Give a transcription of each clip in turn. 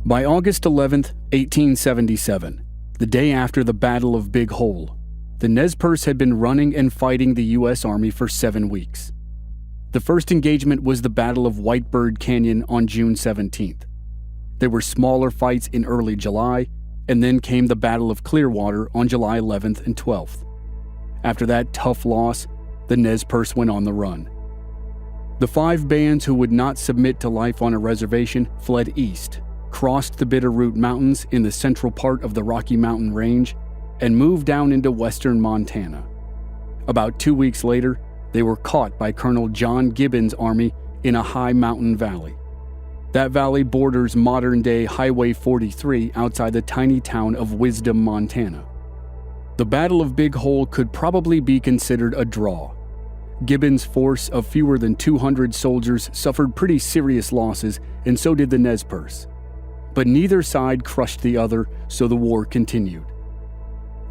By August 11, 1877, the day after the Battle of Big Hole, the Nez Percé had been running and fighting the U.S. Army for 7 weeks. The first engagement was the Battle of Whitebird Canyon on June 17th. There were smaller fights in early July, and then came the Battle of Clearwater on July 11th and 12th. After that tough loss, the Nez Percé went on the run. The 5 bands who would not submit to life on a reservation fled east, crossed the Bitterroot Mountains in the central part of the Rocky Mountain Range, and moved down into western Montana. About 2 weeks later, they were caught by Colonel John Gibbon's army in a high mountain valley. That valley borders modern-day Highway 43 outside the tiny town of Wisdom, Montana. The Battle of Big Hole could probably be considered a draw. Gibbon's force of fewer than 200 soldiers suffered pretty serious losses, and so did the Nez Percé. But neither side crushed the other, so the war continued.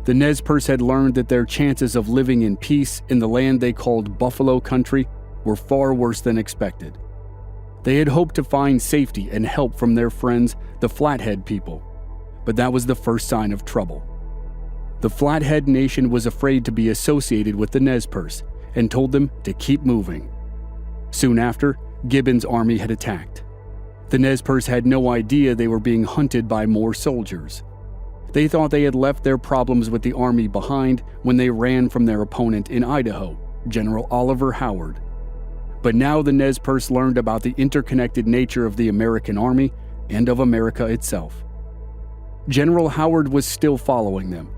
The Nez Percé had learned that their chances of living in peace in the land they called Buffalo Country were far worse than expected. They had hoped to find safety and help from their friends, the Flathead people, but that was the first sign of trouble. The Flathead Nation was afraid to be associated with the Nez Percé and told them to keep moving. Soon after, Gibbon's army had attacked. The Nez Percé had no idea they were being hunted by more soldiers. They thought they had left their problems with the army behind when they ran from their opponent in Idaho, General Oliver Howard. But now the Nez Percé learned about the interconnected nature of the American army and of America itself. General Howard was still following them,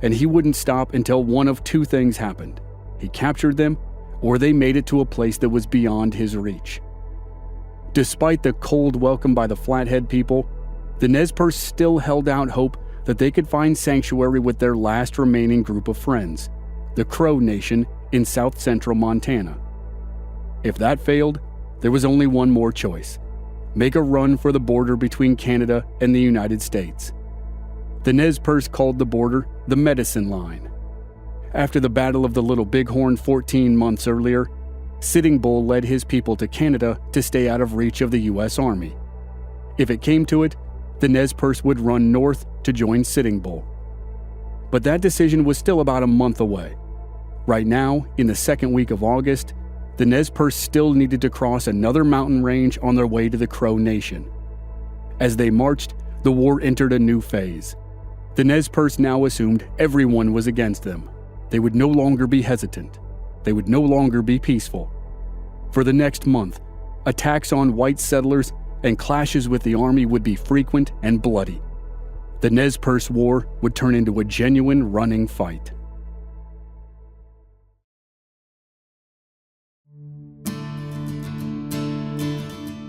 and he wouldn't stop until one of 2 things happened. He captured them, or they made it to a place that was beyond his reach. Despite the cold welcome by the Flathead people, the Nez Percé still held out hope that they could find sanctuary with their last remaining group of friends, the Crow Nation in south-central Montana. If that failed, there was only one more choice: make a run for the border between Canada and the United States. The Nez Percé called the border the Medicine Line. After the Battle of the Little Bighorn 14 months earlier, Sitting Bull led his people to Canada to stay out of reach of the U.S. Army. If it came to it, the Nez Percé would run north to join Sitting Bull. But that decision was still about a month away. Right now, in the second week of August, the Nez Percé still needed to cross another mountain range on their way to the Crow Nation. As they marched, the war entered a new phase. The Nez Percé now assumed everyone was against them. They would no longer be hesitant. They would no longer be peaceful. For the next month, attacks on white settlers and clashes with the army would be frequent and bloody. The Nez Percé War would turn into a genuine running fight.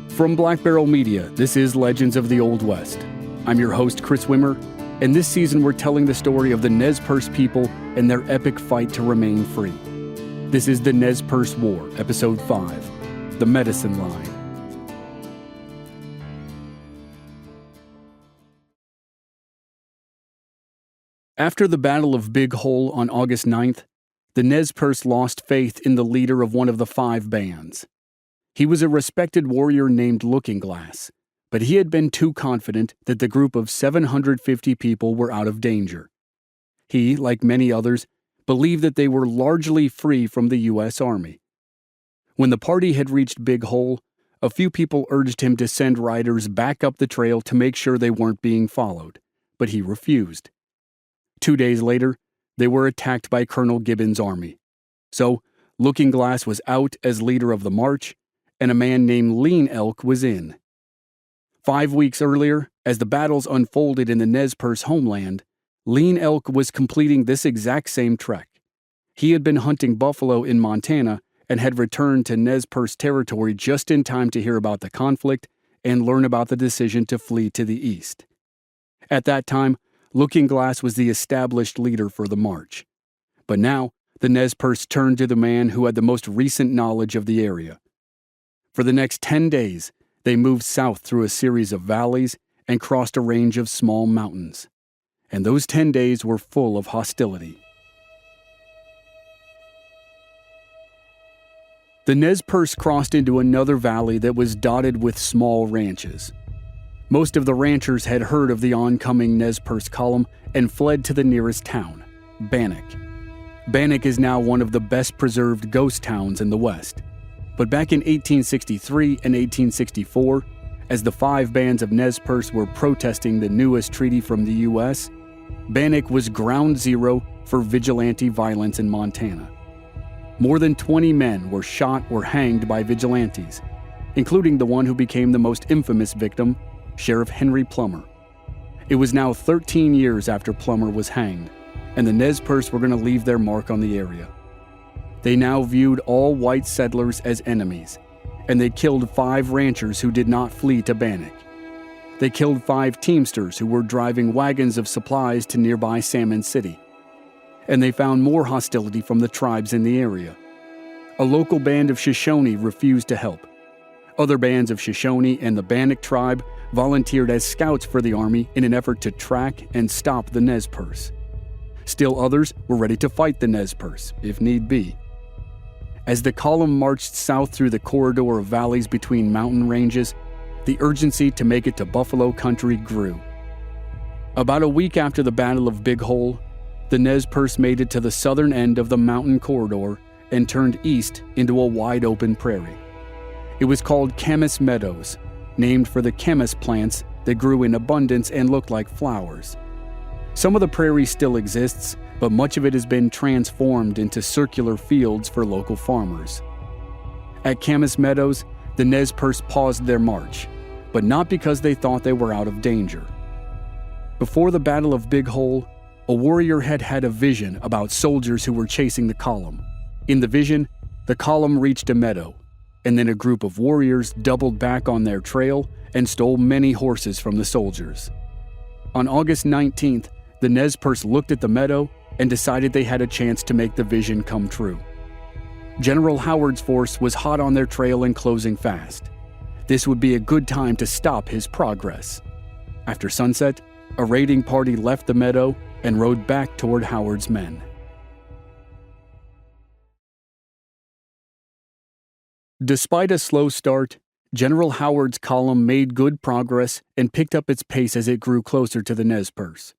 From Black Barrel Media, this is Legends of the Old West. I'm your host, Chris Wimmer, and this season we're telling the story of the Nez Percé people and their epic fight to remain free. This is the Nez Percé War, Episode 5, The Medicine Line. After the Battle of Big Hole on August 9th, the Nez Percé lost faith in the leader of one of the 5 bands. He was a respected warrior named Looking Glass, but he had been too confident that the group of 750 people were out of danger. He, like many others, believed that they were largely free from the U.S. Army. When the party had reached Big Hole, a few people urged him to send riders back up the trail to make sure they weren't being followed, but he refused. 2 days later, they were attacked by Colonel Gibbon's army. So, Looking Glass was out as leader of the march, and a man named Lean Elk was in. 5 weeks earlier, as the battles unfolded in the Nez Percé homeland, Lean Elk was completing this exact same trek. He had been hunting buffalo in Montana and had returned to Nez Percé territory just in time to hear about the conflict and learn about the decision to flee to the east. At that time, Looking Glass was the established leader for the march. But now, the Nez Percé turned to the man who had the most recent knowledge of the area. For the next 10 days, they moved south through a series of valleys and crossed a range of small mountains. And those 10 days were full of hostility. The Nez Percé crossed into another valley that was dotted with small ranches. Most of the ranchers had heard of the oncoming Nez Percé column and fled to the nearest town, Bannack. Bannack is now one of the best preserved ghost towns in the West. But back in 1863 and 1864, as the 5 bands of Nez Percé were protesting the newest treaty from the U.S., Bannack was ground zero for vigilante violence in Montana. More than 20 men were shot or hanged by vigilantes, including the one who became the most infamous victim, Sheriff Henry Plummer. It was now 13 years after Plummer was hanged, and the Nez Percé were going to leave their mark on the area. They now viewed all white settlers as enemies, and they killed 5 ranchers who did not flee to Bannack. They killed 5 teamsters who were driving wagons of supplies to nearby Salmon City. And they found more hostility from the tribes in the area. A local band of Shoshone refused to help. Other bands of Shoshone and the Bannack tribe volunteered as scouts for the army in an effort to track and stop the Nez Percé. Still others were ready to fight the Nez Percé, if need be. As the column marched south through the corridor of valleys between mountain ranges, the urgency to make it to Buffalo Country grew. About a week after the Battle of Big Hole, the Nez Percé made it to the southern end of the mountain corridor and turned east into a wide-open prairie. It was called Camas Meadows, named for the camas plants that grew in abundance and looked like flowers. Some of the prairie still exists, but much of it has been transformed into circular fields for local farmers. At Camas Meadows, the Nez Percé paused their march, but not because they thought they were out of danger. Before the Battle of Big Hole, a warrior had had a vision about soldiers who were chasing the column. In the vision, the column reached a meadow, and then a group of warriors doubled back on their trail and stole many horses from the soldiers. On August 19th, the Nez Percé looked at the meadow and decided they had a chance to make the vision come true. General Howard's force was hot on their trail and closing fast. This would be a good time to stop his progress. After sunset, a raiding party left the meadow and rode back toward Howard's men. Despite a slow start, General Howard's column made good progress and picked up its pace as it grew closer to the Nez Percé.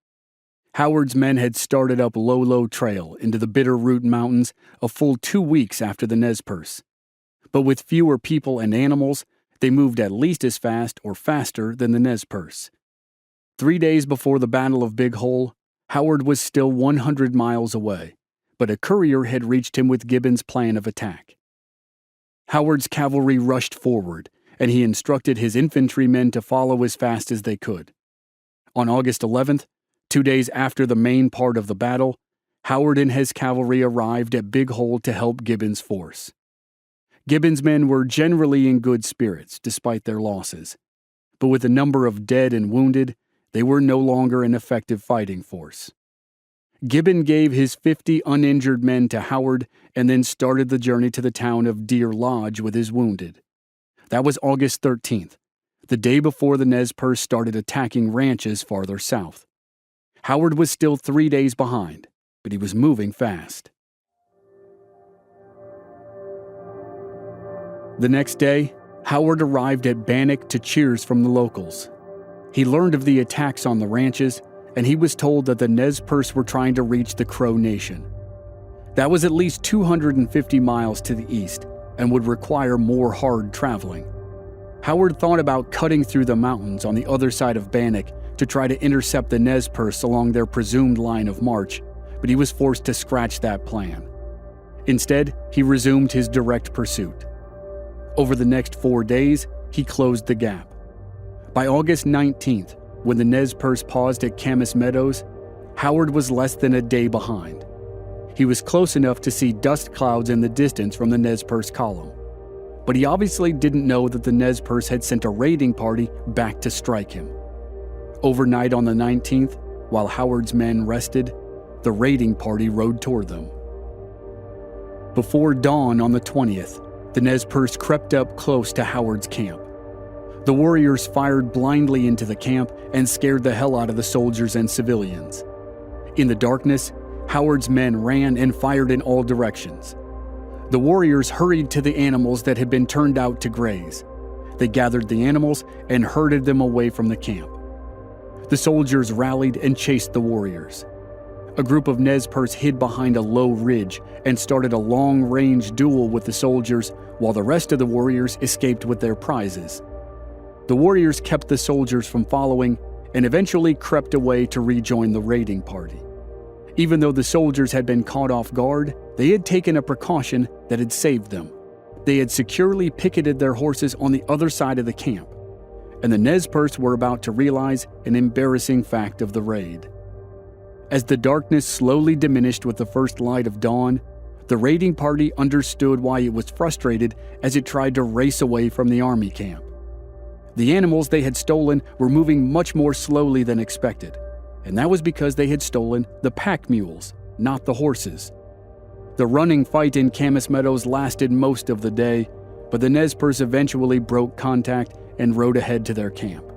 Howard's men had started up Low Trail into the Bitterroot Mountains a full 2 weeks after the Nez Percé. But with fewer people and animals, they moved at least as fast or faster than the Nez Percé. 3 days before the Battle of Big Hole, Howard was still 100 miles away, but a courier had reached him with Gibbon's plan of attack. Howard's cavalry rushed forward, and he instructed his infantrymen to follow as fast as they could. On August 11th, 2 days after the main part of the battle, Howard and his cavalry arrived at Big Hole to help Gibbon's force. Gibbon's men were generally in good spirits, despite their losses, but with a number of dead and wounded, they were no longer an effective fighting force. Gibbon gave his 50 uninjured men to Howard and then started the journey to the town of Deer Lodge with his wounded. That was August 13th, the day before the Nez Percé started attacking ranches farther south. Howard was still 3 days behind, but he was moving fast. The next day, Howard arrived at Bannack to cheers from the locals. He learned of the attacks on the ranches, and he was told that the Nez Percé were trying to reach the Crow Nation. That was at least 250 miles to the east and would require more hard traveling. Howard thought about cutting through the mountains on the other side of Bannack to try to intercept the Nez Percé along their presumed line of march, but he was forced to scratch that plan. Instead, he resumed his direct pursuit. Over the next 4 days, he closed the gap. By August 19th, when the Nez Percé paused at Camas Meadows, Howard was less than a day behind. He was close enough to see dust clouds in the distance from the Nez Percé column. But he obviously didn't know that the Nez Percé had sent a raiding party back to strike him. Overnight on the 19th, while Howard's men rested, the raiding party rode toward them. Before dawn on the 20th, the Nez Percé crept up close to Howard's camp. The warriors fired blindly into the camp and scared the hell out of the soldiers and civilians. In the darkness, Howard's men ran and fired in all directions. The warriors hurried to the animals that had been turned out to graze. They gathered the animals and herded them away from the camp. The soldiers rallied and chased the warriors. A group of Nez Percé hid behind a low ridge and started a long-range duel with the soldiers, while the rest of the warriors escaped with their prizes. The warriors kept the soldiers from following and eventually crept away to rejoin the raiding party. Even though the soldiers had been caught off guard, they had taken a precaution that had saved them. They had securely picketed their horses on the other side of the camp, and the Nez Percé were about to realize an embarrassing fact of the raid. As the darkness slowly diminished with the first light of dawn, the raiding party understood why it was frustrated as it tried to race away from the army camp. The animals they had stolen were moving much more slowly than expected, and that was because they had stolen the pack mules, not the horses. The running fight in Camas Meadows lasted most of the day, but the Nez Percé eventually broke contact and rode ahead to their camp.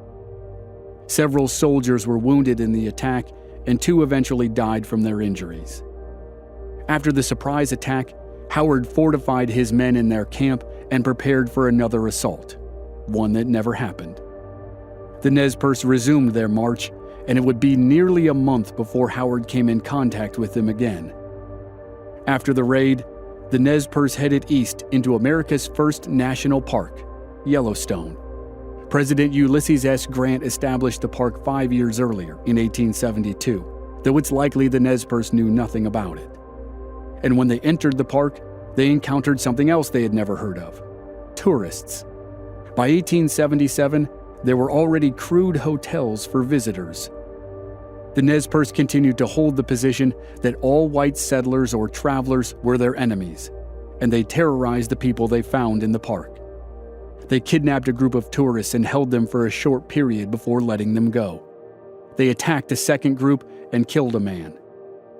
Several soldiers were wounded in the attack, and 2 eventually died from their injuries. After the surprise attack, Howard fortified his men in their camp and prepared for another assault, one that never happened. The Nez Percé resumed their march, and it would be nearly a month before Howard came in contact with them again. After the raid, the Nez Percé headed east into America's first national park, Yellowstone. President Ulysses S. Grant established the park 5 years earlier, in 1872, though it's likely the Nez Percé knew nothing about it. And when they entered the park, they encountered something else they had never heard of: tourists. By 1877, there were already crude hotels for visitors. The Nez Percé continued to hold the position that all white settlers or travelers were their enemies, and they terrorized the people they found in the park. They kidnapped a group of tourists and held them for a short period before letting them go. They attacked a second group and killed a man.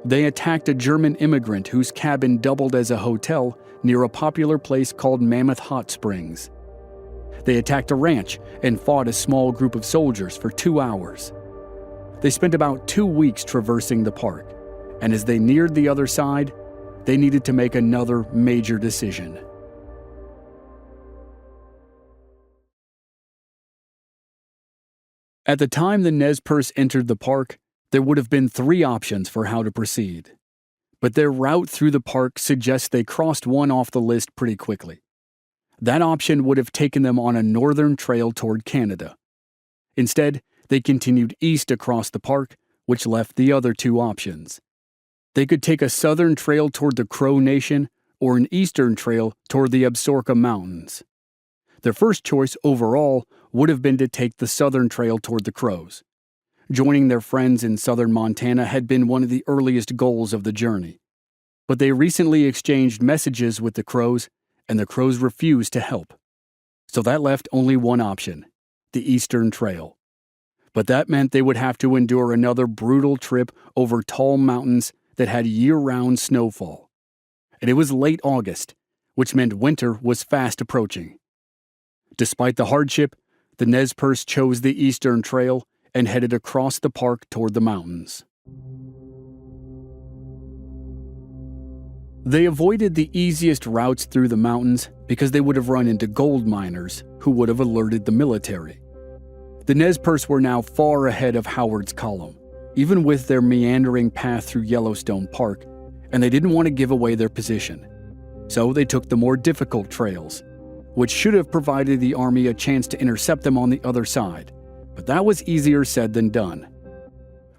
They attacked a German immigrant whose cabin doubled as a hotel near a popular place called Mammoth Hot Springs. They attacked a ranch and fought a small group of soldiers for 2 hours. They spent about 2 weeks traversing the park, and as they neared the other side, they needed to make another major decision. At the time the Nez Percé entered the park, there would have been 3 options for how to proceed. But their route through the park suggests they crossed one off the list pretty quickly. That option would have taken them on a northern trail toward Canada. Instead, they continued east across the park, which left the other 2 options. They could take a southern trail toward the Crow Nation or an eastern trail toward the Absaroka Mountains. Their first choice overall would have been to take the southern trail toward the Crows. Joining their friends in southern Montana had been one of the earliest goals of the journey. But they recently exchanged messages with the Crows, and the Crows refused to help. So that left only one option: the eastern trail. But that meant they would have to endure another brutal trip over tall mountains that had year-round snowfall. And it was late August, which meant winter was fast approaching. Despite the hardship, the Nez Percé chose the eastern trail and headed across the park toward the mountains. They avoided the easiest routes through the mountains because they would have run into gold miners who would have alerted the military. The Nez Percé were now far ahead of Howard's column, even with their meandering path through Yellowstone Park, and they didn't want to give away their position. So they took the more difficult trails, which should have provided the army a chance to intercept them on the other side, but that was easier said than done.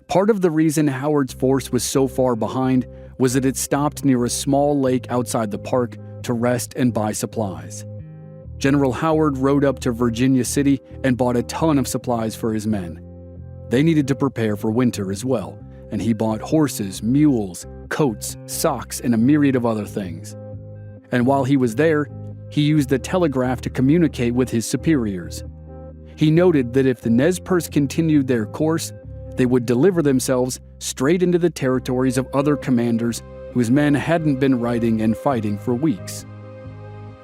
Part of the reason Howard's force was so far behind was that it stopped near a small lake outside the park to rest and buy supplies. General Howard rode up to Virginia City and bought a ton of supplies for his men. They needed to prepare for winter as well, and he bought horses, mules, coats, socks, and a myriad of other things. And while he was there, he used the telegraph to communicate with his superiors. He noted that if the Nez Percé continued their course, they would deliver themselves straight into the territories of other commanders whose men hadn't been riding and fighting for weeks.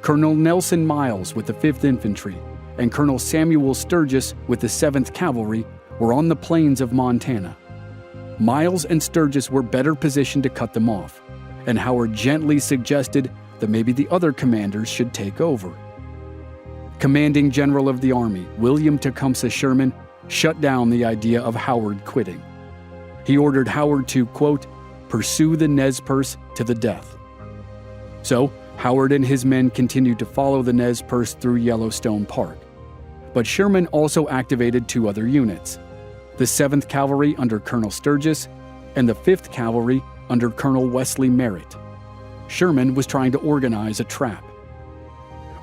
Colonel Nelson Miles with the 5th Infantry and Colonel Samuel Sturgis with the 7th Cavalry were on the plains of Montana. Miles and Sturgis were better positioned to cut them off, and Howard gently suggested that maybe the other commanders should take over. Commanding General of the Army, William Tecumseh Sherman, shut down the idea of Howard quitting. He ordered Howard to, quote, pursue the Nez Percé to the death. So, Howard and his men continued to follow the Nez Percé through Yellowstone Park. But Sherman also activated 2 other units, the 7th Cavalry under Colonel Sturgis and the 5th Cavalry under Colonel Wesley Merritt. Sherman was trying to organize a trap.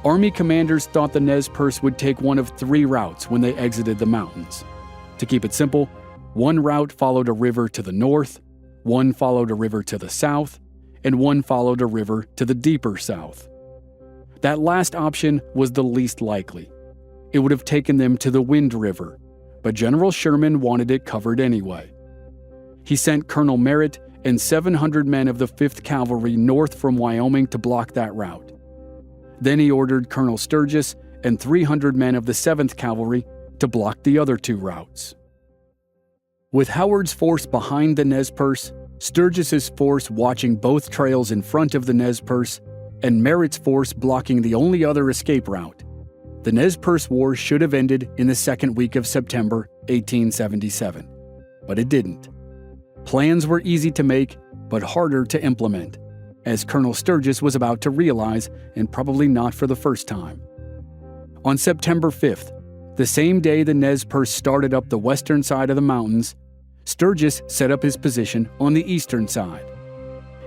Army commanders thought the Nez Percé would take one of 3 routes when they exited the mountains. To keep it simple, one route followed a river to the north, one followed a river to the south, and one followed a river to the deeper south. That last option was the least likely. It would have taken them to the Wind River, but General Sherman wanted it covered anyway. He sent Colonel Merritt and 700 men of the 5th Cavalry north from Wyoming to block that route. Then he ordered Colonel Sturgis and 300 men of the 7th Cavalry to block the other 2 routes. With Howard's force behind the Nez Percé, Sturgis's force watching both trails in front of the Nez Percé, and Merritt's force blocking the only other escape route, the Nez Percé War should have ended in the second week of September 1877. But it didn't. Plans were easy to make, but harder to implement, as Colonel Sturgis was about to realize, and probably not for the first time. On September 5th, the same day the Nez Percé started up the western side of the mountains, Sturgis set up his position on the eastern side.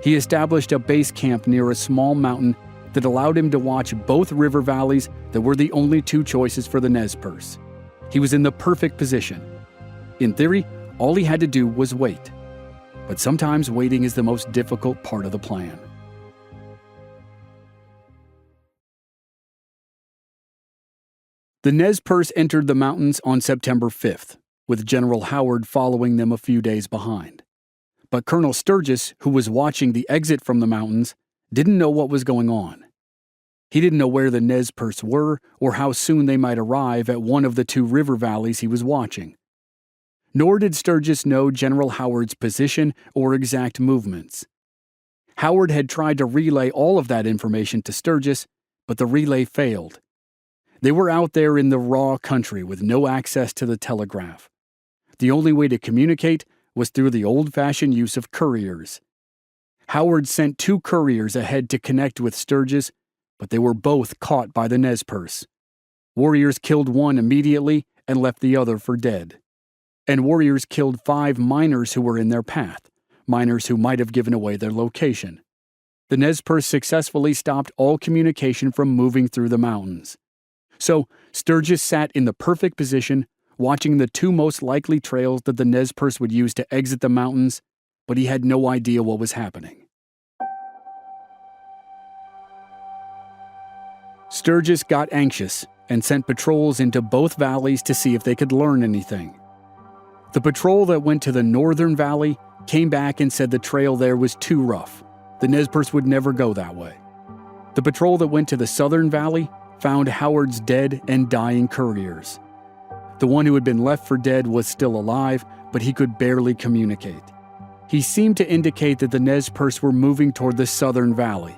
He established a base camp near a small mountain that allowed him to watch both river valleys that were the only 2 choices for the Nez Percé. He was in the perfect position. In theory, all he had to do was wait. But sometimes waiting is the most difficult part of the plan. The Nez Percé entered the mountains on September 5th, with General Howard following them a few days behind. But Colonel Sturgis, who was watching the exit from the mountains, didn't know what was going on. He didn't know where the Nez Percé were or how soon they might arrive at one of the 2 river valleys he was watching. Nor did Sturgis know General Howard's position or exact movements. Howard had tried to relay all of that information to Sturgis, but the relay failed. They were out there in the raw country with no access to the telegraph. The only way to communicate was through the old-fashioned use of couriers. Howard sent 2 couriers ahead to connect with Sturgis, but they were both caught by the Nez Percé. Warriors killed one immediately and left the other for dead. And warriors killed 5 miners who were in their path, miners who might have given away their location. The Nez Percé successfully stopped all communication from moving through the mountains. So Sturgis sat in the perfect position, watching the 2 most likely trails that the Nez Percé would use to exit the mountains, but he had no idea what was happening. Sturgis got anxious and sent patrols into both valleys to see if they could learn anything. The patrol that went to the northern valley came back and said the trail there was too rough. The Nez Percé would never go that way. The patrol that went to the southern valley found Howard's dead and dying couriers. The one who had been left for dead was still alive, but he could barely communicate. He seemed to indicate that the Nez Percé were moving toward the southern valley.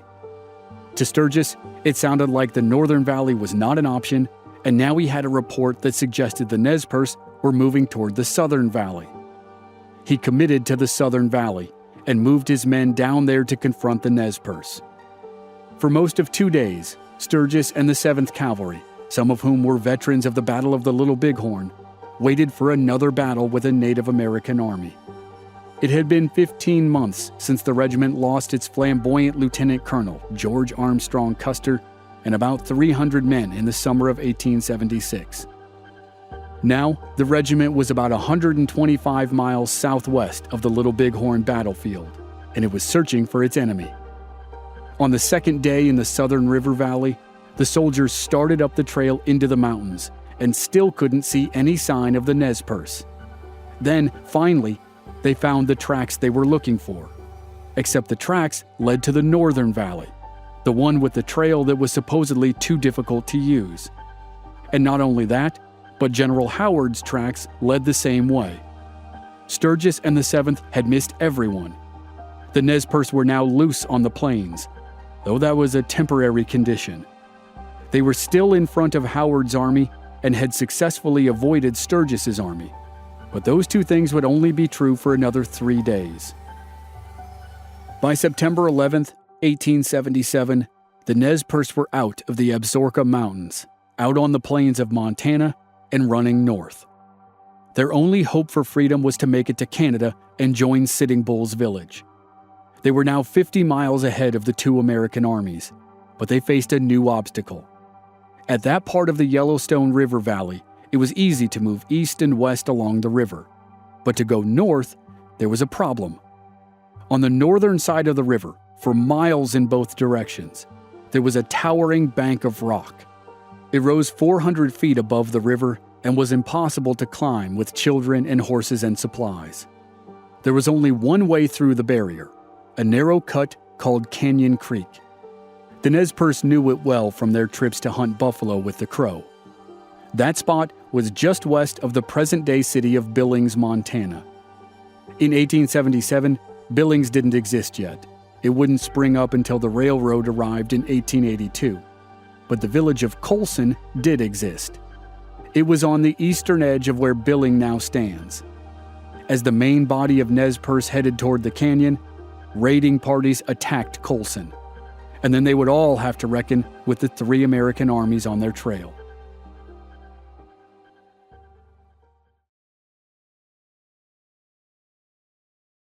To Sturgis, it sounded like the northern valley was not an option, and now he had a report that suggested the Nez Percé were moving toward the southern valley. He committed to the southern valley and moved his men down there to confront the Nez Percé. For most of 2 days, Sturgis and the 7th Cavalry, some of whom were veterans of the Battle of the Little Bighorn, waited for another battle with a Native American army. It had been 15 months since the regiment lost its flamboyant Lieutenant Colonel, George Armstrong Custer, and about 300 men in the summer of 1876. Now, the regiment was about 125 miles southwest of the Little Bighorn battlefield, and it was searching for its enemy. On the second day in the southern river valley, the soldiers started up the trail into the mountains and still couldn't see any sign of the Nez Percé. Then, finally, they found the tracks they were looking for. Except the tracks led to the northern valley, the one with the trail that was supposedly too difficult to use. And not only that, but General Howard's tracks led the same way. Sturgis and the 7th had missed everyone. The Nez Percé were now loose on the plains, though that was a temporary condition. They were still in front of Howard's army and had successfully avoided Sturgis's army. But those two things would only be true for another 3 days. By September 11th, 1877, the Nez Percé were out of the Absaroka Mountains, out on the plains of Montana, and running north. Their only hope for freedom was to make it to Canada and join Sitting Bull's village. They were now 50 miles ahead of the two American armies, but they faced a new obstacle. At that part of the Yellowstone River Valley, it was easy to move east and west along the river. But to go north, there was a problem. On the northern side of the river, for miles in both directions, there was a towering bank of rock. It rose 400 feet above the river and was impossible to climb with children and horses and supplies. There was only one way through the barrier, a narrow cut called Canyon Creek. The Nez Percé knew it well from their trips to hunt buffalo with the Crow. That spot was just west of the present-day city of Billings, Montana. In 1877, Billings didn't exist yet. It wouldn't spring up until the railroad arrived in 1882. But the village of Colson did exist. It was on the eastern edge of where Billings now stands. As the main body of Nez Percé headed toward the canyon, raiding parties attacked Colson. And then they would all have to reckon with the 3 American armies on their trail.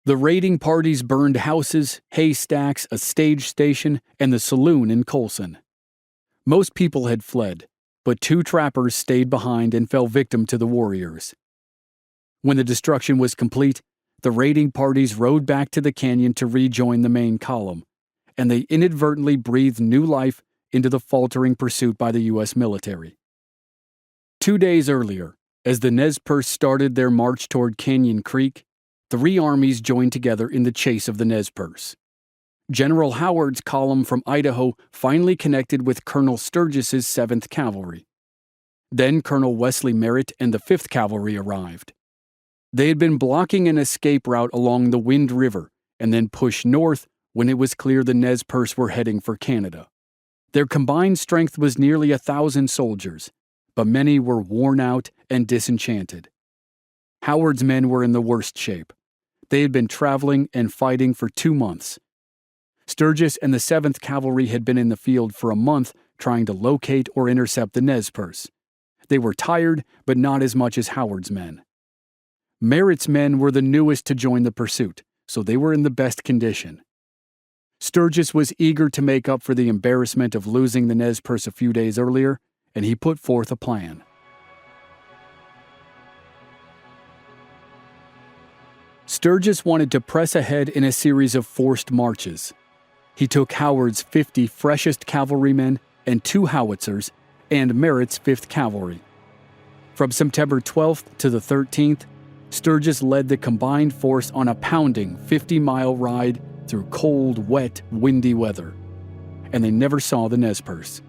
The raiding parties burned houses, haystacks, a stage station, and the saloon in Colson. Most people had fled, but 2 trappers stayed behind and fell victim to the warriors. When the destruction was complete, the raiding parties rode back to the canyon to rejoin the main column, and they inadvertently breathed new life into the faltering pursuit by the U.S. military. 2 days earlier, as the Nez Percé started their march toward Canyon Creek, 3 armies joined together in the chase of the Nez Percé. General Howard's column from Idaho finally connected with Colonel Sturgis's 7th Cavalry. Then Colonel Wesley Merritt and the 5th Cavalry arrived. They had been blocking an escape route along the Wind River and then pushed north when it was clear the Nez Percé were heading for Canada. Their combined strength was nearly 1,000 soldiers, but many were worn out and disenchanted. Howard's men were in the worst shape. They had been traveling and fighting for 2 months. Sturgis and the 7th Cavalry had been in the field for a month trying to locate or intercept the Nez Percé. They were tired, but not as much as Howard's men. Merritt's men were the newest to join the pursuit, so they were in the best condition. Sturgis was eager to make up for the embarrassment of losing the Nez Percé a few days earlier, and he put forth a plan. Sturgis wanted to press ahead in a series of forced marches. He took Howard's 50 freshest cavalrymen and 2 howitzers and Merritt's 5th Cavalry. From September 12th to the 13th, Sturgis led the combined force on a pounding 50-mile ride through cold, wet, windy weather. And they never saw the Nez Percé.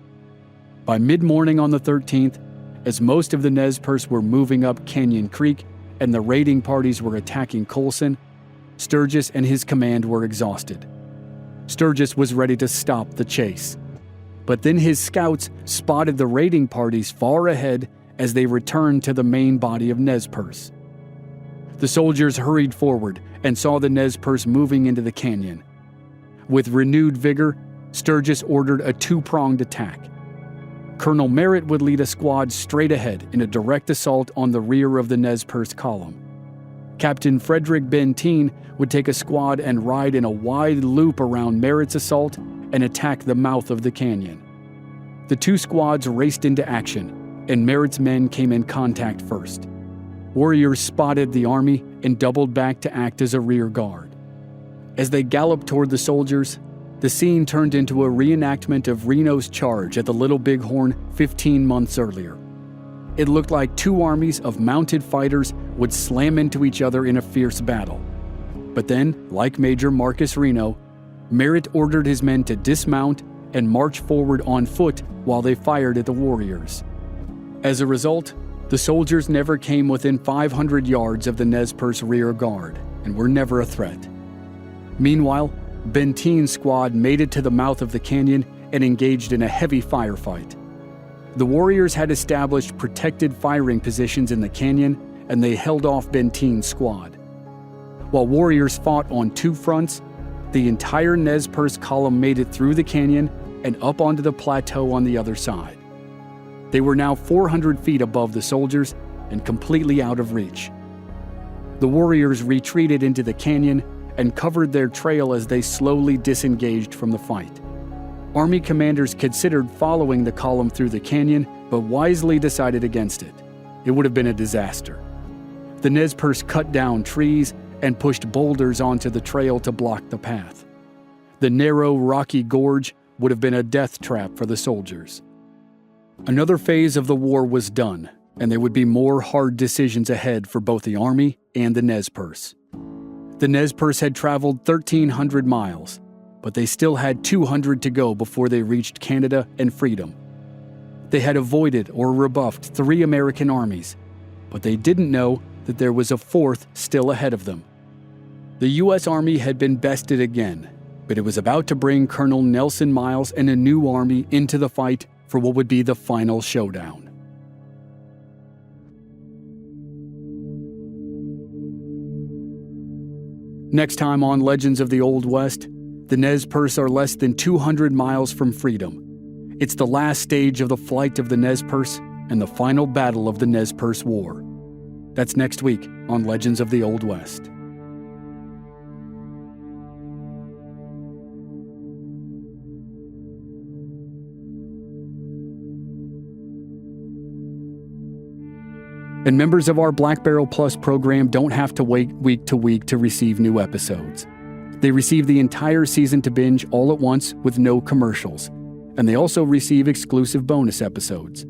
By mid-morning on the 13th, as most of the Nez Percé were moving up Canyon Creek and the raiding parties were attacking Colson, Sturgis and his command were exhausted. Sturgis was ready to stop the chase. But then his scouts spotted the raiding parties far ahead as they returned to the main body of Nez Percé. The soldiers hurried forward and saw the Nez Percé moving into the canyon. With renewed vigor, Sturgis ordered a 2-pronged attack. Colonel Merritt would lead a squad straight ahead in a direct assault on the rear of the Nez Percé column. Captain Frederick Benteen would take a squad and ride in a wide loop around Merritt's assault and attack the mouth of the canyon. The 2 squads raced into action, and Merritt's men came in contact first. Warriors spotted the army and doubled back to act as a rear guard. As they galloped toward the soldiers, the scene turned into a reenactment of Reno's charge at the Little Bighorn 15 months earlier. It looked like 2 armies of mounted fighters would slam into each other in a fierce battle. But then, like Major Marcus Reno, Merritt ordered his men to dismount and march forward on foot while they fired at the warriors. As a result, the soldiers never came within 500 yards of the Nez Percé rear guard and were never a threat. Meanwhile, Benteen's squad made it to the mouth of the canyon and engaged in a heavy firefight. The warriors had established protected firing positions in the canyon, and they held off Benteen's squad. While warriors fought on two fronts, the entire Nez Percé column made it through the canyon and up onto the plateau on the other side. They were now 400 feet above the soldiers and completely out of reach. The warriors retreated into the canyon and covered their trail as they slowly disengaged from the fight. Army commanders considered following the column through the canyon, but wisely decided against it. It would have been a disaster. The Nez Percé cut down trees and pushed boulders onto the trail to block the path. The narrow, rocky gorge would have been a death trap for the soldiers. Another phase of the war was done, and there would be more hard decisions ahead for both the Army and the Nez Percé. The Nez Percé had traveled 1,300 miles, but they still had 200 to go before they reached Canada and freedom. They had avoided or rebuffed 3 American armies, but they didn't know that there was a 4th still ahead of them. The U.S. Army had been bested again, but it was about to bring Colonel Nelson Miles and a new army into the fight for what would be the final showdown. Next time on Legends of the Old West, the Nez Percé are less than 200 miles from freedom. It's the last stage of the flight of the Nez Percé and the final battle of the Nez Percé War. That's next week on Legends of the Old West. And members of our Black Barrel Plus program don't have to wait week to week to receive new episodes. They receive the entire season to binge all at once with no commercials, and they also receive exclusive bonus episodes.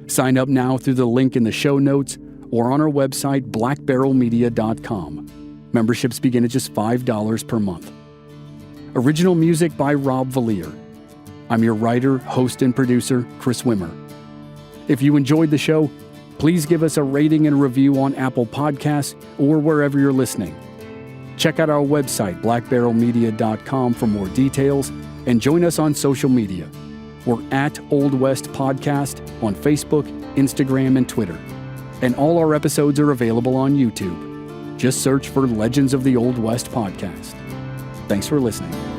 Sign up now through the link in the show notes or on our website, blackbarrelmedia.com. Memberships begin at just $5 per month. Original music by Rob Valier. I'm your writer, host, and producer, Chris Wimmer. If you enjoyed the show, please give us a rating and review on Apple Podcasts or wherever you're listening. Check out our website, blackbarrelmedia.com, for more details, and join us on social media. We're at Old West Podcast on Facebook, Instagram, and Twitter. And all our episodes are available on YouTube. Just search for Legends of the Old West Podcast. Thanks for listening.